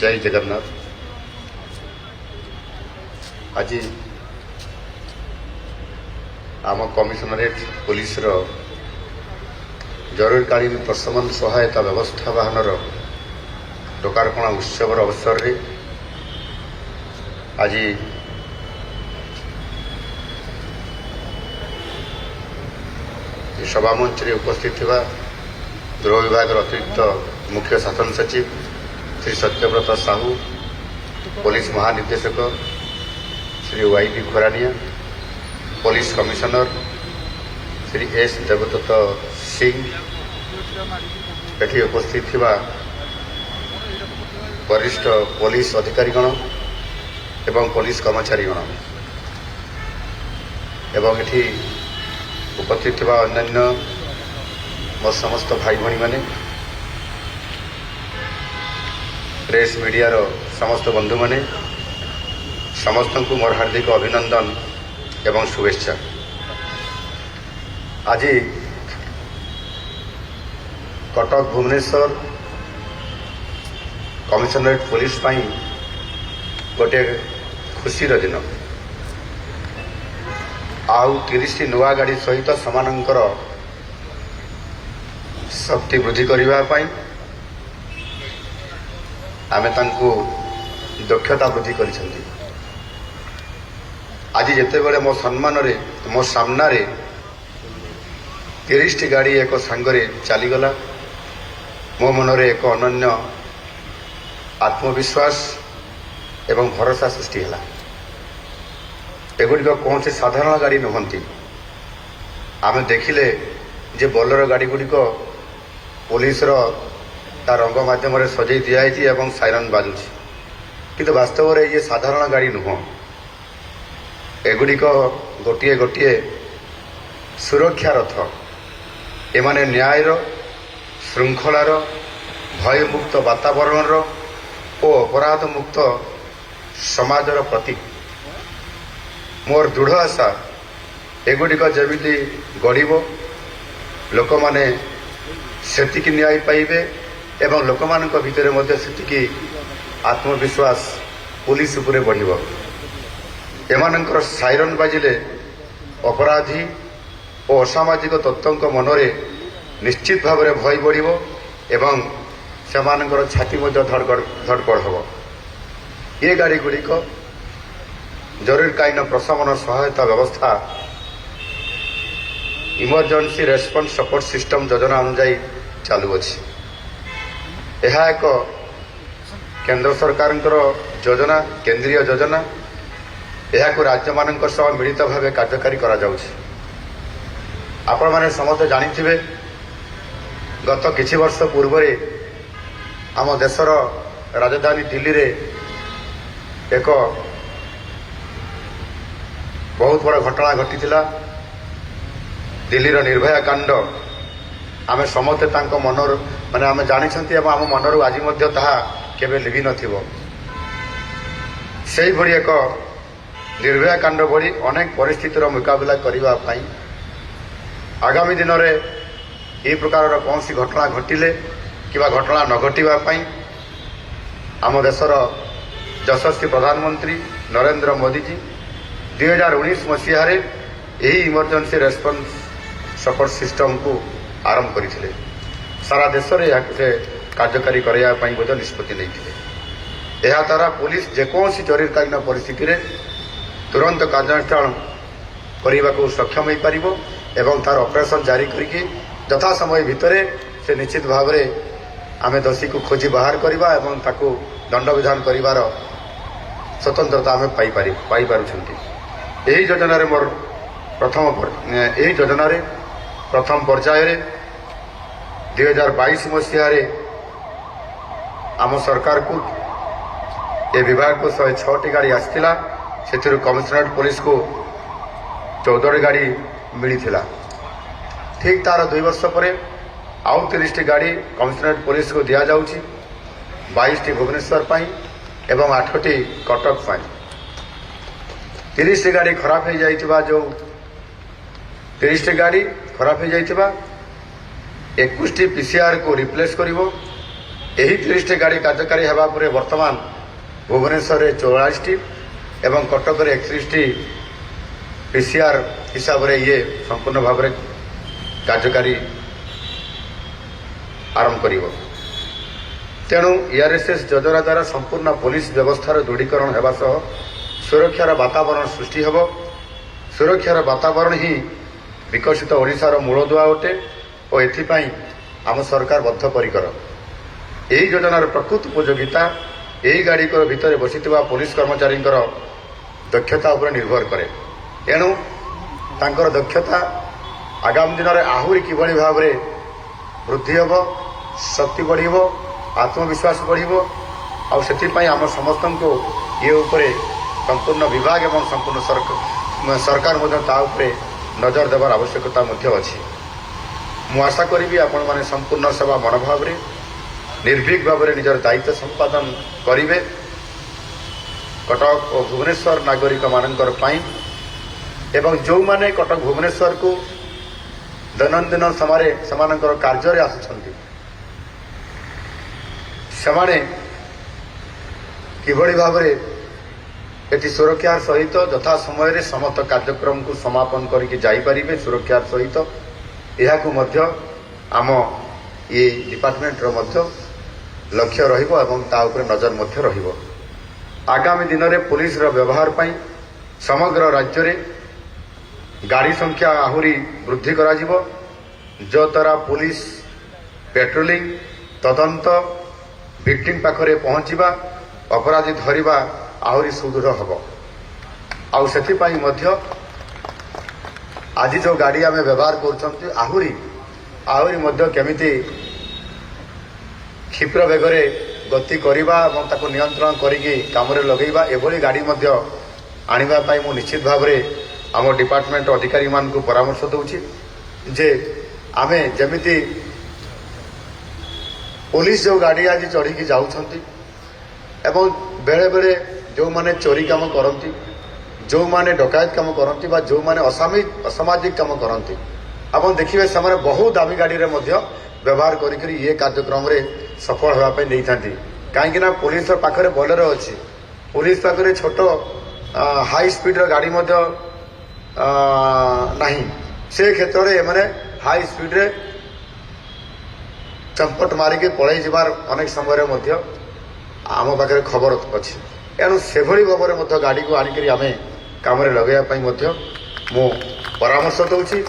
जय जगन्नाथ। आज आम कमिशनरेट पुलिस जरूरीकालीन प्रशमन सहायता व्यवस्था वाहन लोकार्पण उत्सव अवसर रे आज सभामंच उपस्थित थिबा गृह विभाग अतिरिक्त मुख्य शासन सचिव श्री सत्यव्रत साहू, पुलिस महानिर्देशक Shri YP Khurania, police commissioner Shri S देवदत्त सिंह, एठी उपस्थित थिबा वरिष्ठ पुलिस अधिकारीगण एवं पुलिस कर्मचारीगण एवं एठी उपस्थित थिबा अन्यान्य मोर समस्त भाई भणी माने, प्रेस मीडिया समस्त बंधु माने, समस्त को मोर हार्दिक अभिनंदन एवं शुभेच्छा। आज कटक भुवनेश्वर कमिशनरेट पुलिस पाई गोटे खुशीर दिन आउ 30 नुआ गाड़ी सहित समानंकर शक्ति वृद्धि करने आमे तांको दक्षता वृद्धि करिसेंती। आज जिते बड़े मो सम्मान रे मो सामना रे 30 गाड़ी एक सांगरे चलीगला, मो मनरे एक अनन्य आत्मविश्वास एवं भरोसा सृष्टि है। एगुड़िक कौन से साधारण गाड़ी नुहंती, आम देखिले जे बोलेरो गाड़ी गुड़िक पुलिस ता रंग माध्यम सजई दिखाई एवं साइरन बाजुची, किंतु वास्तव में ये साधारण गाड़ी नुह। एगुड़िक गोटे गोटे सुरक्षा रथ, एमाने न्यायर श्रृंखलार भयमुक्त वातावरण और अपराध मुक्त समाजर प्रतीक। मोर दृढ़ आशा एगुड़िक जमी गढ़ लोक मैंने सेतिकी न्याय पाइबे एवं लोक मान भितर सेतिकी आत्मविश्वास पुलिस उपरे बढ़िबो। एमानंकर साइरन बाजिले अपराधी और असामाजिक तत्वों मनरे निश्चित भाव में भय बढ़िबो एवं सेमानंकर छाती मध्य धड़कड़ हबो। ये गाड़ी गुड़िक जरूरीकालीन प्रशमन सहायता व्यवस्था इमरजेंसी रेस्पॉन्स सपोर्ट सिस्टम योजना अनुजाई चालू अछि। यह एक केंद्र सरकार योजना, केंद्रीय योजना। यह राज्य मान मिलित भाव कार्यकारी करा जाउछि। आपण माने समस्त जानिथिबे गत किछि वर्ष पूर्व आम देशर राजधानी दिल्ली रे एक बहुत बड़ा घटना घटीथिला। दिल्लीर निर्भया कांड आमे समस्ते तांको मनर माने आमे जानिछंती एवं आम मनर आज मध्य ताहा केबे लिभि नथिबो। सेही भली एक निर्भया कांड भली अनेक परिस्थितिर मुकाबला करिबा पई आगामी दिन में यह प्रकार कौन सी घटना घटिले किबा घटना न घटिबा पई आम देशर यशस्वी प्रधानमंत्री नरेंद्र मोदी जी 2019 मसीह यही इमरजेंसी रेस्पॉन्स सपोर्ट सिस्टम को आरंभ करते सारा देश में कार्यकारी करने निष्पत्ति नहीं। यह द्वारा पुलिस जेकोसी जरूरीकालीन परिस्थिति रे तुरंत कार्यानुष्ठान करने को सक्षम हो पार एवं तार ऑपरेशन जारी करके यथा समय भितर से निश्चित भाव में आम दोषी को खोजी बाहर करवा एवं ताकू दंड विधान करिवार स्वतंत्रता आम पाई पारुछंती। यही योजना मोर प्रथम पर्याय 2022 मसीह आम सरकार को ए विभाग को 106 गाड़ी आसाला, से कमिशनरेट पुलिस को 14 गाड़ी मिलता। ठीक तार 2 वर्ष पर आउ 30 गाड़ी कमिशनरेट पुलिस को दि जाउछि, 22 भुवनेश्वर पाई एवं 8 कटक पाई। 30 गाड़ी खराब हो जाइथिबा जो 30 गाड़ी खराब हो जाइथिबा 21 पीसीआर को रिप्लेस करिवो ଏହି 30ଟି ଗାଡ଼ି କାର୍ଯ୍ୟକାରୀ ହେବା ପରେ ବର୍ତ୍ତମାନ ଭୁବନେଶ୍ୱରରେ 44ଟି ଏବଂ କଟକରେ 31ଟି PCR ହିସାବରେ ଇଏ ସମ୍ପୂର୍ଣ୍ଣ ଭାବରେ କାର୍ଯ୍ୟକାରୀ ଆରମ୍ଭ କରିବ। ତେଣୁ ERSS ଯୋଜନା ଦ୍ୱାରା ସମ୍ପୂର୍ଣ୍ଣ ପୋଲିସ ବ୍ୟବସ୍ଥାର ଦୃଢ଼ୀକରଣ ହେବା ସହ ସୁରକ୍ଷାର ବାତାବରଣ ସୃଷ୍ଟି ହେବ। ସୁରକ୍ଷାର ବାତାବରଣ ହିଁ ବିକଶିତ ଓଡ଼ିଶାର ମୂଳଦୁଆ ଅଟେ ଓ ଏଥିପାଇଁ ଆମ ସରକାର ବଦ୍ଧପରିକର। ଏହି ଯୋଜନାର ପ୍ରକୃତ ଉପଯୋଗିତା ଏହି ଗାଡ଼ି ଭିତରେ ବସିଥିବା ପୋଲିସ କର୍ମଚାରୀଙ୍କର ଦକ୍ଷତା ଉପରେ ନିର୍ଭର କରେ। ଏଣୁ ତାଙ୍କର ଦକ୍ଷତା ଆଗାମୀ ଦିନରେ ଆହୁରି କିଭଳି ଭାବରେ ବୃଦ୍ଧି ହେବ, ଶକ୍ତି ବଢ଼ିବ, ଆତ୍ମବିଶ୍ୱାସ ବଢ଼ିବ। ଆଉ ସେଥିପାଇଁ ଆମ ସମସ୍ତଙ୍କୁ ଏ ଉପରେ ସମ୍ପୂର୍ଣ୍ଣ ବିଭାଗ ଏବଂ ସମ୍ପୂର୍ଣ୍ଣ ସରକାର ମଧ୍ୟ ତା ଉପରେ ନଜର ଦେବାର ଆବଶ୍ୟକତା ମଧ୍ୟ ଅଛି। ମୁଁ ଆଶା କରିବି ଆପଣମାନେ ସମ୍ପୂର୍ଣ୍ଣ ସେବା ମନୋଭାବରେ ନିର୍ଭୀକ ଭାବରେ ନିଜର ଦାୟିତ୍ୱ ସମ୍ପାଦନ କରିବେ। କଟକ ଓ ଭୁବନେଶ୍ୱର ନାଗରିକମାନଙ୍କର ପାଇଁ ଏବଂ ଯେଉଁମାନେ କଟକ ଭୁବନେଶ୍ୱରକୁ ଦୈନନ୍ଦିନ ସମୟରେ ସେମାନଙ୍କର କାର୍ଯ୍ୟରେ ଆସୁଛନ୍ତି ସେମାନେ କିଭଳି ଭାବରେ ଏଠି ସୁରକ୍ଷାର ସହିତ ଯଥା ସମୟରେ ସମସ୍ତ କାର୍ଯ୍ୟକ୍ରମକୁ ସମାପନ କରିକି ଯାଇପାରିବେ ସୁରକ୍ଷାର ସହିତ, ଏହାକୁ ମଧ୍ୟ ଆମ ଏ ଡିପାର୍ଟମେଣ୍ଟର ମଧ୍ୟ ଲକ୍ଷ୍ୟ ରହିବ ଏବଂ ତା ଉପରେ ନଜର ମଧ୍ୟ ରହିବ। ଆଗାମୀ ଦିନରେ ପୋଲିସର ବ୍ୟବହାର ପାଇଁ ସମଗ୍ର ରାଜ୍ୟରେ ଗାଡ଼ି ସଂଖ୍ୟା ଆହୁରି ବୃଦ୍ଧି କରାଯିବ, ଯଦ୍ୱାରା ପୋଲିସ ପେଟ୍ରୋଲିଂ, ତଦନ୍ତ, ଭିକ୍ଟିମ୍ ପାଖରେ ପହଞ୍ଚିବା, ଅପରାଧୀ ଧରିବା ଆହୁରି ସୁଦୃଢ଼ ହେବ। ଆଉ ସେଥିପାଇଁ ମଧ୍ୟ ଆଜି ଯେଉଁ ଗାଡ଼ି ଆମେ ବ୍ୟବହାର କରୁଛନ୍ତି ଆହୁରି ମଧ୍ୟ କେମିତି କ୍ଷିପ୍ର ବେଗରେ ଗତି କରିବା ଏବଂ ତାକୁ ନିୟନ୍ତ୍ରଣ କରିକି କାମରେ ଲଗାଇବା, ଏଭଳି ଗାଡ଼ି ମଧ୍ୟ ଆଣିବା ପାଇଁ ମୁଁ ନିଶ୍ଚିତ ଭାବରେ ଆମ ଡିପାର୍ଟମେଣ୍ଟ ଅଧିକାରୀମାନଙ୍କୁ ପରାମର୍ଶ ଦେଉଛି ଯେ ଆମେ ଯେମିତି ପୋଲିସ ଯେଉଁ ଗାଡ଼ି ଆଜି ଚଢ଼ିକି ଯାଉଛନ୍ତି ଏବଂ ବେଳେବେଳେ ଯେଉଁମାନେ ଚୋରି କାମ କରନ୍ତି, ଯେଉଁମାନେ ଡକାୟତ କାମ କରନ୍ତି ବା ଯେଉଁମାନେ ଅସାମାଜିକ କାମ କରନ୍ତି, ଆପଣ ଦେଖିବେ ସେମାନେ ବହୁ ଦାମୀ ଗାଡ଼ିରେ ମଧ୍ୟ ବ୍ୟବହାର କରିକରି ଇଏ କାର୍ଯ୍ୟକ୍ରମରେ ସଫଳ ହେବା ପାଇଁ ନେଇଥାନ୍ତି। କାହିଁକିନା ପୋଲିସର ପାଖରେ ବୋଲେରୋ ଅଛି, ପୋଲିସ ପାଖରେ ଛୋଟ ହାଇ ସ୍ପିଡର ଗାଡ଼ି ମଧ୍ୟ ନାହିଁ। ସେ କ୍ଷେତ୍ରରେ ଏମାନେ ହାଇ ସ୍ପିଡରେ ଚମ୍ପଟ ମାରିକି ପଳେଇ ଯିବାର ଅନେକ ସମୟରେ ମଧ୍ୟ ଆମ ପାଖରେ ଖବର ଅଛି। ଏଣୁ ସେଭଳି ଭାବରେ ମଧ୍ୟ ଗାଡ଼ିକୁ ଆଣିକରି ଆମେ କାମରେ ଲଗାଇବା ପାଇଁ ମଧ୍ୟ ମୁଁ ପରାମର୍ଶ ଦେଉଛି।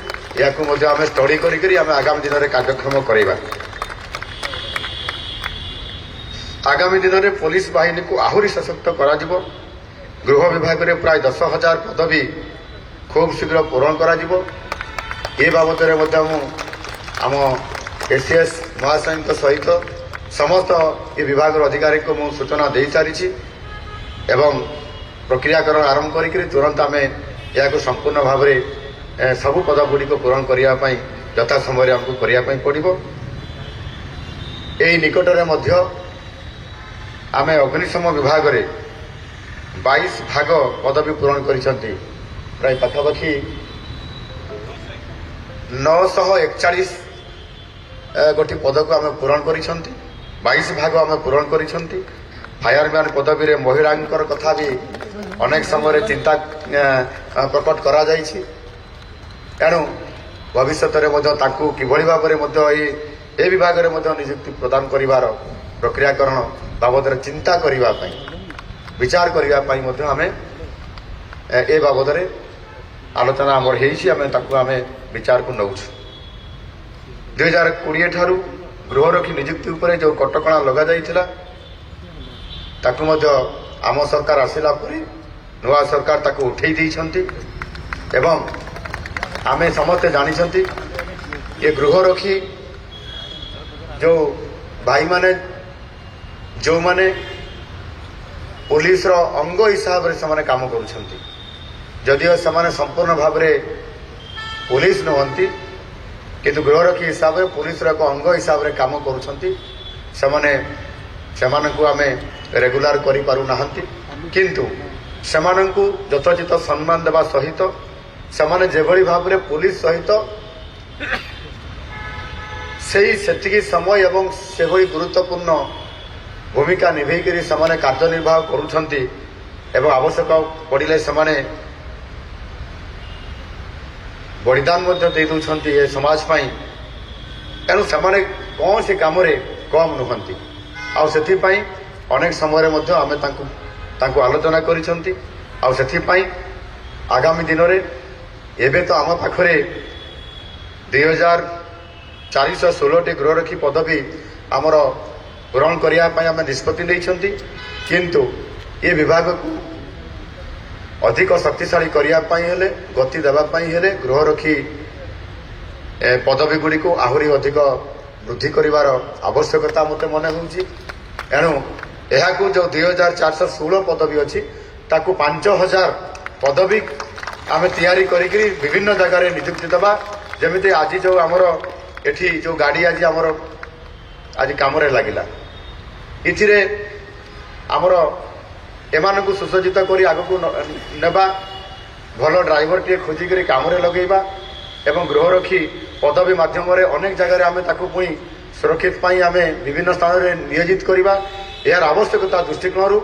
ଏହାକୁ ମଧ୍ୟ ଆମେ ଷ୍ଟଡି କରିକରି ଆମେ ଆଗାମୀ ଦିନରେ କାର୍ଯ୍ୟକ୍ରମ କରିବା। ଆଗାମୀ ଦିନରେ ପୋଲିସ ବାହିନୀକୁ ଆହୁରି ସଶକ୍ତ କରାଯିବ। ଗୃହ ବିଭାଗରେ ପ୍ରାୟ 10,000 ପଦବୀ ଖୁବ୍ ଶୀଘ୍ର ପୂରଣ କରାଯିବ। ଏ ବାବଦରେ ମଧ୍ୟ ମୁଁ ଆମ ACS ମହାଶୟଙ୍କ ସହିତ ସମସ୍ତ ଏ ବିଭାଗର ଅଧିକାରୀଙ୍କୁ ମୁଁ ସୂଚନା ଦେଇସାରିଛି ଏବଂ ପ୍ରକ୍ରିୟାକରଣ ଆରମ୍ଭ କରିକି ତୁରନ୍ତ ଆମେ ଏହାକୁ ସମ୍ପୂର୍ଣ୍ଣ ଭାବରେ ସବୁ ପଦଗୁଡ଼ିକୁ ପୂରଣ କରିବା ପାଇଁ ଯଥା ସମୟରେ ଆମକୁ କରିବା ପାଇଁ ପଡ଼ିବ। ଏହି ନିକଟରେ ମଧ୍ୟ ଆମେ ଅଗ୍ନିଶମ ବିଭାଗରେ 22 ଭାଗ ପଦବୀ ପୂରଣ କରିଛନ୍ତି। ପ୍ରାୟ ପାଖାପାଖି 941 ଗୋଟି ପଦକୁ ଆମେ ପୂରଣ କରିଛନ୍ତି, 22 ଭାଗ ଆମେ ପୂରଣ କରିଛନ୍ତି। ଫାୟାରମ୍ୟାନ ପଦବୀରେ ମହିଳାଙ୍କର କଥା ବି ଅନେକ ସମୟରେ ଚିନ୍ତା ପ୍ରକଟ କରାଯାଇଛି। ଏଣୁ ଭବିଷ୍ୟତରେ ମଧ୍ୟ ତାଙ୍କୁ କିଭଳି ଭାବରେ ମଧ୍ୟ ଏ ବିଭାଗରେ ମଧ୍ୟ ନିଯୁକ୍ତି ପ୍ରଦାନ କରିବାର ପ୍ରକ୍ରିୟାକରଣ ବାବଦରେ ଚିନ୍ତା କରିବା ପାଇଁ, ବିଚାର କରିବା ପାଇଁ ମଧ୍ୟ ଆମେ ଏ ବାବଦରେ ଆଲୋଚନା ଆମର ହେଇଛି। ଆମେ ତାକୁ ଆମେ ବିଚାରକୁ ନେଉଛୁ। 2020 ଠାରୁ ଗୃହରକ୍ଷୀ ନିଯୁକ୍ତି ଉପରେ ଯେଉଁ କଟକଣା ଲଗାଯାଇଥିଲା ତାକୁ ମଧ୍ୟ ଆମ ସରକାର ଆସିଲା ପରେ ନୂଆ ସରକାର ତାକୁ ଉଠେଇ ଦେଇଛନ୍ତି ଏବଂ ଆମେ ସମସ୍ତେ ଜାଣିଛନ୍ତି ଏ ଗୃହରକ୍ଷୀ ଯେଉଁ ଭାଇମାନେ ଯେଉଁମାନେ ପୋଲିସର ଅଙ୍ଗ ହିସାବରେ ସେମାନେ କାମ କରୁଛନ୍ତି, ଯଦିଓ ସେମାନେ ସମ୍ପୂର୍ଣ୍ଣ ଭାବରେ ପୋଲିସ ନୁହନ୍ତି କିନ୍ତୁ ଗୃହରକ୍ଷୀ ହିସାବରେ ପୋଲିସର ଏକ ଅଙ୍ଗ ହିସାବରେ କାମ କରୁଛନ୍ତି। ସେମାନଙ୍କୁ ଆମେ ରେଗୁଲାର କରିପାରୁନାହାନ୍ତି, କିନ୍ତୁ ସେମାନଙ୍କୁ ଯଥୋଚିତ ସମ୍ମାନ ଦେବା ସହିତ ସେମାନେ ଯେଭଳି ଭାବରେ ପୋଲିସ ସହିତ ସେତିକି ସମୟ ଏବଂ ସେଭଳି ଗୁରୁତ୍ୱପୂର୍ଣ୍ଣ ଭୂମିକା ନିଭେଇକରି ସେମାନେ କାର୍ଯ୍ୟନିର୍ବାହ କରୁଛନ୍ତି ଏବଂ ଆବଶ୍ୟକ ପଡ଼ିଲେ ସେମାନେ ବଳିଦାନ ମଧ୍ୟ ଦେଇଦେଉଛନ୍ତି ଏ ସମାଜ ପାଇଁ। ତେଣୁ ସେମାନେ କୌଣସି କାମରେ କମ୍ ନୁହନ୍ତି। ଆଉ ସେଥିପାଇଁ ଅନେକ ସମୟରେ ମଧ୍ୟ ଆମେ ତାଙ୍କୁ ଆଲୋଚନା କରିଛନ୍ତି। ଆଉ ସେଥିପାଇଁ ଆଗାମୀ ଦିନରେ ଏବେ ତ ଆମ ପାଖରେ 2416ଟି ଗୃହରକ୍ଷୀ ପଦବୀ ଆମର ପୂରଣ କରିବା ପାଇଁ ଆମେ ନିଷ୍ପତ୍ତି ନେଇଛନ୍ତି। କିନ୍ତୁ ଏ ବିଭାଗକୁ ଅଧିକ ଶକ୍ତିଶାଳୀ କରିବା ପାଇଁ ହେଲେ, ଗତି ଦେବା ପାଇଁ ହେଲେ ଗୃହରକ୍ଷୀ ପଦବୀଗୁଡ଼ିକୁ ଆହୁରି ଅଧିକ ବୃଦ୍ଧି କରିବାର ଆବଶ୍ୟକତା ମୋତେ ମନେ ହେଉଛି। ଏଣୁ ଏହାକୁ ଯେଉଁ 2416 ପଦବୀ ଅଛି ତାକୁ 5000 ପଦବୀ ଆମେ ତିଆରି କରିକି ବିଭିନ୍ନ ଜାଗାରେ ନିଯୁକ୍ତି ଦେବା। ଯେମିତି ଆଜି ଯେଉଁ ଆମର ଏଠି ଯେଉଁ ଗାଡ଼ି ଆମର ଆଜି କାମରେ ଲାଗିଲା, ଏଥିରେ ଆମର ଏମାନଙ୍କୁ ସୁସଜ୍ଜିତ କରି ଆଗକୁ ନେବା, ଭଲ ଡ୍ରାଇଭରଟିଏ ଖୋଜିକରି କାମରେ ଲଗେଇବା ଏବଂ ଗୃହରକ୍ଷୀ ପଦବୀ ମାଧ୍ୟମରେ ଅନେକ ଜାଗାରେ ଆମେ ତାକୁ ପୁଣି ସୁରକ୍ଷିତ ପାଇଁ ଆମେ ବିଭିନ୍ନ ସ୍ଥାନରେ ନିୟୋଜିତ କରିବା। ଏହାର ଆବଶ୍ୟକତା ଦୃଷ୍ଟିକୋଣରୁ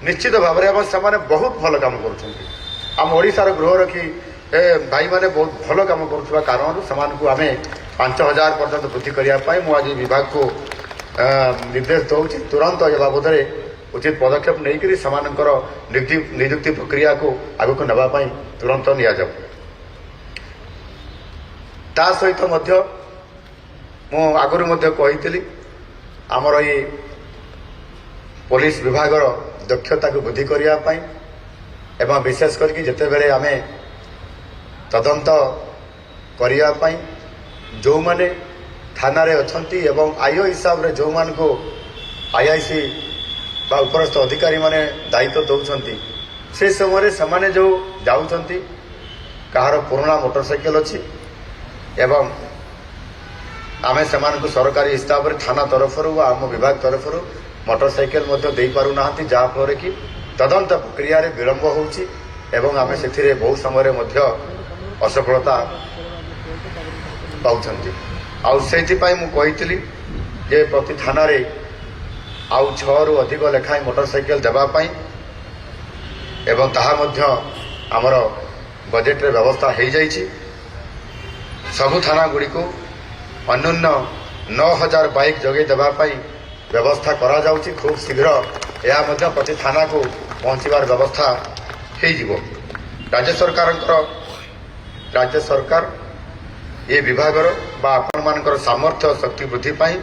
ନିଶ୍ଚିତ ଭାବରେ ଏବଂ ସେମାନେ ବହୁତ ଭଲ କାମ କରୁଛନ୍ତି। ଆମ ଓଡ଼ିଶାର ଗୃହରକ୍ଷୀ ଭାଇମାନେ ବହୁତ ଭଲ କାମ କରୁଥିବା କାରଣରୁ ସେମାନଙ୍କୁ ଆମେ 5000 ପର୍ଯ୍ୟନ୍ତ ବୃଦ୍ଧି କରିବା ପାଇଁ ମୁଁ ଆଜି ବିଭାଗକୁ ନିର୍ଦ୍ଦେଶ ଦେଉଛି। ତୁରନ୍ତ ଏ ବାବଦରେ ଉଚିତ ପଦକ୍ଷେପ ନେଇକରି ସେମାନଙ୍କର ନିଯୁକ୍ତି ପ୍ରକ୍ରିୟାକୁ ଆଗକୁ ନେବା ପାଇଁ ତୁରନ୍ତ ନିଆଯାଉ। ତା ସହିତ ମଧ୍ୟ ମୁଁ ଆଗରୁ ମଧ୍ୟ କହିଥିଲି ଆମର ଏ ପୋଲିସ ବିଭାଗର ଦକ୍ଷତାକୁ ବୃଦ୍ଧି କରିବା ପାଇଁ ଏବଂ ବିଶେଷ କରିକି ଯେତେବେଳେ ଆମେ ତଦନ୍ତ କରିବା ପାଇଁ ଯେଉଁମାନେ ଥାନାରେ ଅଛନ୍ତି ଏବଂ ଆଇଓ ହିସାବରେ ଯେଉଁମାନଙ୍କୁ ଆଇଆଇସି ବା ଉପରସ୍ଥ ଅଧିକାରୀମାନେ ଦାୟିତ୍ୱ ଦେଉଛନ୍ତି, ସେ ସମୟରେ ସେମାନେ ଯେଉଁ ଯାଉଛନ୍ତି, କାହାର ପୁରୁଣା ମୋଟର ସାଇକେଲ ଅଛି ଏବଂ ଆମେ ସେମାନଙ୍କୁ ସରକାରୀ ହିସାବରେ ଥାନା ତରଫରୁ ବା ଆମ ବିଭାଗ ତରଫରୁ ମୋଟର ସାଇକେଲ ମଧ୍ୟ ଦେଇପାରୁନାହାନ୍ତି, ଯାହାଫଳରେ କି ତଦନ୍ତ ପ୍ରକ୍ରିୟାରେ ବିଳମ୍ବ ହେଉଛି ଏବଂ ଆମେ ସେଥିରେ ବହୁ ସମୟରେ ମଧ୍ୟ ଅସଫଳତା ପାଉଛନ୍ତି। ଆଉ ସେଇଥିପାଇଁ ମୁଁ କହିଥିଲି ଯେ ପ୍ରତି ଥାନାରେ ଆଉ 6ରୁ ଅଧିକ ଲେଖାଏଁ ମୋଟର ସାଇକେଲ ଦେବା ପାଇଁ ଏବଂ ତାହା ମଧ୍ୟ ଆମର ବଜେଟରେ ବ୍ୟବସ୍ଥା ହୋଇଯାଇଛି। ସବୁ ଥାନାଗୁଡ଼ିକୁ ଅନ୍ୟୁନ 9000 ବାଇକ୍ ଯୋଗାଇ ଦେବା ପାଇଁ ବ୍ୟବସ୍ଥା କରାଯାଉଛି। ଖୁବ୍ ଶୀଘ୍ର ଏହା ମଧ୍ୟ ପ୍ରତି ଥାନାକୁ ପହଞ୍ଚିବାର ବ୍ୟବସ୍ଥା ହୋଇଯିବ। ରାଜ୍ୟ ସରକାର ଏ ବିଭାଗର ବା ଆପଣମାନଙ୍କର ସାମର୍ଥ୍ୟ ଶକ୍ତି ବୃଦ୍ଧି ପାଇଁ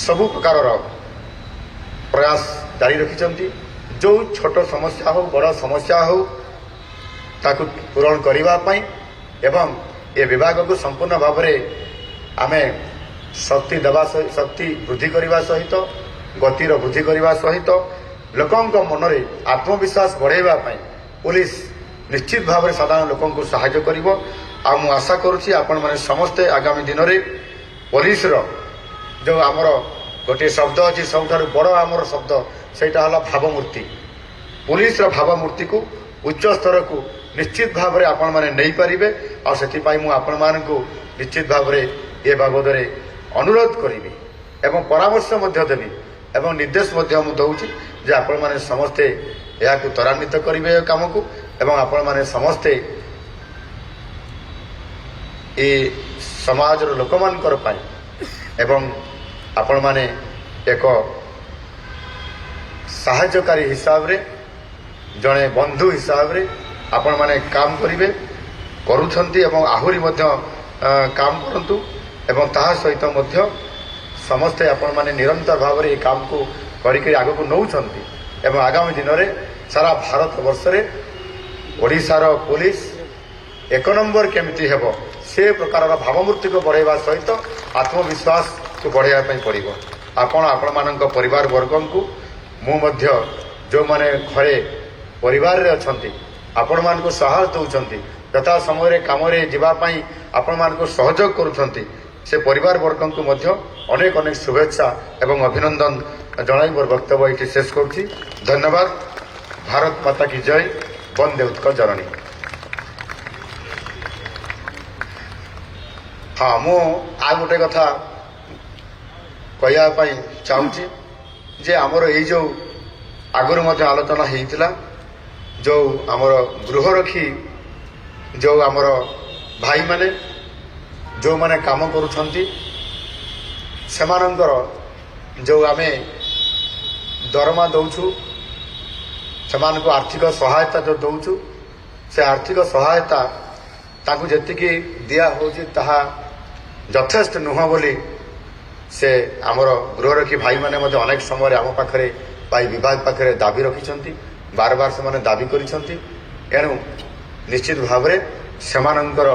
ସବୁ ପ୍ରକାରର ପ୍ରୟାସ ଜାରି ରଖିଛନ୍ତି। ଯେଉଁ ଛୋଟ ସମସ୍ୟା ହେଉ ବଡ଼ ସମସ୍ୟା ହେଉ ତାକୁ ପୂରଣ କରିବା ପାଇଁ ଏବଂ ଏ ବିଭାଗକୁ ସମ୍ପୂର୍ଣ୍ଣ ଭାବରେ ଆମେ ଶକ୍ତି ବୃଦ୍ଧି କରିବା ସହିତ ଗତିର ବୃଦ୍ଧି କରିବା ସହିତ ଲୋକଙ୍କ ମନରେ ଆତ୍ମବିଶ୍ୱାସ ବଢ଼ାଇବା ପାଇଁ ପୁଲିସ ନିଶ୍ଚିତ ଭାବରେ ସାଧାରଣ ଲୋକଙ୍କୁ ସାହାଯ୍ୟ କରିବ। ଆଉ ମୁଁ ଆଶା କରୁଛି ଆପଣମାନେ ସମସ୍ତେ ଆଗାମୀ ଦିନରେ ପୋଲିସର ଯେଉଁ ଆମର ଗୋଟିଏ ଶବ୍ଦ ଅଛି, ସବୁଠାରୁ ବଡ଼ ଆମର ଶବ୍ଦ ସେଇଟା ହେଲା ଭାବମୂର୍ତ୍ତି। ପୁଲିସର ଭାବମୂର୍ତ୍ତିକୁ ଉଚ୍ଚ ସ୍ତରକୁ ନିଶ୍ଚିତ ଭାବରେ ଆପଣମାନେ ନେଇପାରିବେ। ଆଉ ସେଥିପାଇଁ ମୁଁ ଆପଣମାନଙ୍କୁ ନିଶ୍ଚିତ ଭାବରେ ଏ ବାବଦରେ ଅନୁରୋଧ କରିବି ଏବଂ ପରାମର୍ଶ ମଧ୍ୟ ଦେବି ଏବଂ ନିର୍ଦ୍ଦେଶ ମଧ୍ୟ ମୁଁ ଦେଉଛି ଯେ ଆପଣମାନେ ସମସ୍ତେ ଏହାକୁ ତ୍ୱରାନ୍ୱିତ କରିବେ ଏ କାମକୁ ଏବଂ ଆପଣମାନେ ସମସ୍ତେ ଏ ସମାଜର ଲୋକମାନଙ୍କର ପାଇଁ ଏବଂ ଆପଣମାନେ ଏକ ସାହାଯ୍ୟକାରୀ ହିସାବରେ ଜଣେ ବନ୍ଧୁ ହିସାବରେ ଆପଣମାନେ କାମ କରୁଛନ୍ତି ଏବଂ ଆହୁରି ମଧ୍ୟ କାମ କରନ୍ତୁ ଏବଂ ତାହା ସହିତ ମଧ୍ୟ ସମସ୍ତେ ଆପଣମାନେ ନିରନ୍ତର ଭାବରେ ଏ କାମକୁ କରିକି ଆଗକୁ ନେଉଛନ୍ତି ଏବଂ ଆଗାମୀ ଦିନରେ ସାରା ଭାରତ ବର୍ଷରେ ଓଡ଼ିଶାର ପୋଲିସ 1 ନମ୍ବର କେମିତି ହେବ ସେ ପ୍ରକାରର ଭାବମୂର୍ତ୍ତିକୁ ବଢ଼ାଇବା ସହିତ ଆତ୍ମବିଶ୍ୱାସକୁ ବଢ଼ାଇବା ପାଇଁ ପଡ଼ିବ। ଆପଣମାନଙ୍କ ପରିବାର ବର୍ଗଙ୍କୁ ମୁଁ ମଧ୍ୟ ଯେଉଁମାନେ ଘରେ ପରିବାରରେ ଅଛନ୍ତି ଆପଣମାନଙ୍କୁ ସାହସ ଦେଉଛନ୍ତି, ଯଥା ସମୟରେ କାମରେ ଯିବା ପାଇଁ ଆପଣମାନଙ୍କୁ ସହଯୋଗ କରୁଛନ୍ତି, ସେ ପରିବାର ବର୍ଗଙ୍କୁ ମଧ୍ୟ ଅନେକ ଶୁଭେଚ୍ଛା ଏବଂ ଅଭିନନ୍ଦନ ଜଣାଇ ମୋର ବକ୍ତବ୍ୟ ଏଠି ଶେଷ କରୁଛି। ଧନ୍ୟବାଦ। ଭାରତ ମାତା କି ଜୟ। ବନ୍ଦେ ଉତ୍କଳ ଜନନୀ। ହଁ, ମୁଁ ଆଉ ଗୋଟେ କଥା କହିବା ପାଇଁ ଚାହୁଁଛି ଯେ ଆମର ଏଇ ଯେଉଁ ଆଗରୁ ମଧ୍ୟ ଆଲୋଚନା ହେଇଥିଲା ଯେଉଁ ଆମର ଗୃହରକ୍ଷୀ ଯେଉଁ ଆମର ଭାଇମାନେ ଯେଉଁମାନେ କାମ କରୁଛନ୍ତି ସେମାନଙ୍କର ଯେଉଁ ଆମେ ଦରମା ଦେଉଛୁ ସେମାନଙ୍କୁ ଆର୍ଥିକ ସହାୟତା ଯେଉଁ ଦେଉଛୁ ସେ ଆର୍ଥିକ ସହାୟତା ତାଙ୍କୁ ଯେତିକି ଦିଆହେଉଛି ତାହା ଯଥେଷ୍ଟ ନୁହଁ ବୋଲି ସେ ଆମର ଗୃହରକ୍ଷୀ ଭାଇମାନେ ମଧ୍ୟ ଅନେକ ସମୟରେ ଆମ ପାଖରେ ବା ଏହି ବିଭାଗ ପାଖରେ ଦାବି ରଖିଛନ୍ତି ବାରବାର ସେମାନେ ଦାବି କରିଛନ୍ତି ଏଣୁ ନିଶ୍ଚିତ ଭାବରେ ସେମାନଙ୍କର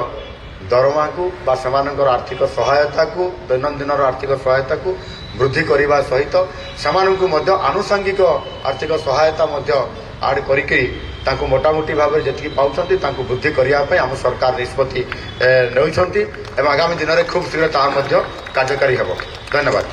ଦରମାକୁ ବା ସେମାନଙ୍କର ଆର୍ଥିକ ସହାୟତାକୁ ଦୈନନ୍ଦିନର ଆର୍ଥିକ ସହାୟତାକୁ ବୃଦ୍ଧି କରିବା ସହିତ ସେମାନଙ୍କୁ ମଧ୍ୟ ଆନୁଷଙ୍ଗିକ ଆର୍ଥିକ ସହାୟତା ମଧ୍ୟ ଆଡ୍ କରିକି ତାଙ୍କୁ ମୋଟାମୋଟି ଭାବରେ ଯେତିକି ପାଉଛନ୍ତି ତାଙ୍କୁ ବୃଦ୍ଧି କରିବା ପାଇଁ ଆମ ସରକାର ନିଷ୍ପତ୍ତି ନେଉଛନ୍ତି ଏବଂ ଆଗାମୀ ଦିନରେ ଖୁବ୍ ଶୀଘ୍ର ତାହା ମଧ୍ୟ କାର୍ଯ୍ୟକାରୀ ହେବ ଧନ୍ୟବାଦ।